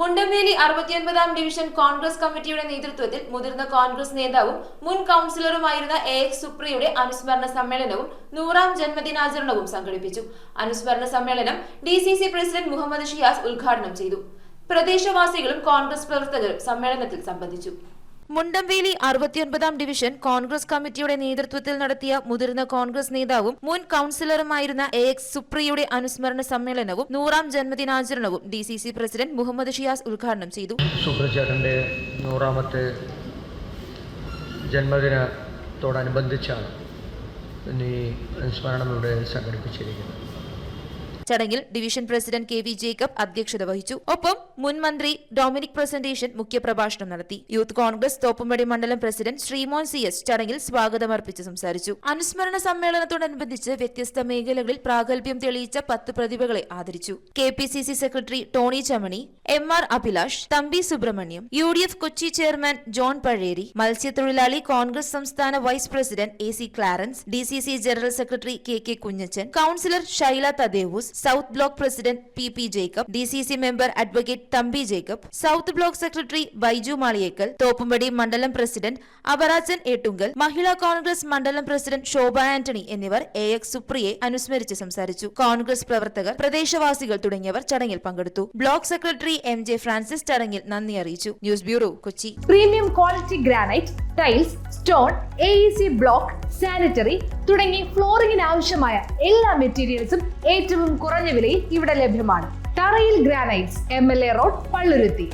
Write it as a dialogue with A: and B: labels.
A: Mundamveli 69-ാം division Congress കമ്മിറ്റിയുടെ നേതൃത്വത്തിൽ മുതിർന്ന കോൺഗ്രസ് നേതാവും മുൻ കൌൺസിലറുമായിരുന്ന AX സുപ്രിയയുടെ അനുസ്മരണ സമ്മേളനവും 100-ാം ജന്മദിനാചരണവും സംഘടിപ്പിച്ചു. അനുസ്മരണ സമ്മേളനം DCC പ്രസിഡന്റ് മുഹമ്മദ് ഷിയാസ് ഉദ്ഘാടനം ചെയ്തു. പ്രദേശവാസികളും കോൺഗ്രസ് പ്രവർത്തകരും സമ്മേളനത്തിൽ സംബന്ധിച്ചു. മുണ്ടംവേലി 69-ാം ഡിവിഷൻ കോൺഗ്രസ് കമ്മിറ്റിയുടെ നേതൃത്വത്തിൽ നടത്തിയ മുതിർന്ന കോൺഗ്രസ് നേതാവും മുൻ കൌൺസിലറുമായിരുന്ന AX സുപ്രിയയുടെ അനുസ്മരണ സമ്മേളനവും 100-ാം ജന്മദിനാചരണവും DCC പ്രസിഡന്റ് മുഹമ്മദ് ഷിയാസ് ഉദ്ഘാടനം ചെയ്തു.
B: സുപ്രിയയുടെ 100-ാമത്തെ ജന്മദിനത്തോടനുബന്ധിച്ചാണ് ഈ അനുസ്മരണം ഇവിടെ സംഘടിപ്പിച്ചിരിക്കുന്നത്.
A: ചടങ്ങിൽ ഡിവിഷൻ പ്രസിഡന്റ് KV ജേക്കബ് അധ്യക്ഷത വഹിച്ചു. ഒപ്പം മുൻ മന്ത്രി ഡൊമിനിക് പ്രസന്റേഷൻ മുഖ്യപ്രഭാഷണം നടത്തി. യൂത്ത് കോൺഗ്രസ് തോപ്പുംപടി മണ്ഡലം പ്രസിഡന്റ് ശ്രീമോൻ CS ചടങ്ങിൽ സ്വാഗതമർപ്പിച്ച് സംസാരിച്ചു. അനുസ്മരണ സമ്മേളനത്തോടനുബന്ധിച്ച് വ്യത്യസ്ത മേഖലകളിൽ പ്രാഗൽഭ്യം തെളിയിച്ച 10 പ്രതിഭകളെ ആദരിച്ചു. KPCC secretary Tony Chamani, MR Abhilash, Thampi Subramanyam, UDF Kochi chairman John Pazheri, മത്സ്യത്തൊഴിലാളി കോൺഗ്രസ് സംസ്ഥാന vice president AC Clarence, DCC general secretary KK Kunjachan, councillor Shaila Thadevoos, south block president PP Jacob, DCC member advocate Thampi Jacob, south block secretary Baiju Maliyekkal, Thoppumpady മണ്ഡലം പ്രസിഡന്റ് അപരാജൻ ഏട്ടുങ്കൽ, മഹിളാ കോൺഗ്രസ് മണ്ഡലം പ്രസിഡന്റ് ശോഭ ആന്റണി എന്നിവർ AX സുപ്രിയെ അനുസ്മരിച്ച് സംസാരിച്ചു. കോൺഗ്രസ് പ്രവർത്തകർ, പ്രദേശവാസികൾ തുടങ്ങിയവർ ചടങ്ങിൽ പങ്കെടുത്തു. ബ്ലോക്ക് സെക്രട്ടറി MJ ഫ്രാൻസിസ് ചടങ്ങിൽ നന്ദി അറിയിച്ചു. News bureau, Kochi.
C: Premium quality granite, tiles, stone, AEC block, sanitary തുടങ്ങി ഫ്ലോറിംഗിന് ആവശ്യമായ എല്ലാ മെറ്റീരിയൽസും ഏറ്റവും കുറഞ്ഞ വിലയിൽ ഇവിടെ ലഭ്യമാണ്. തറയിൽ ഗ്രാനൈറ്റ്സ്, MLA റോഡ്, പള്ളുരുത്തി.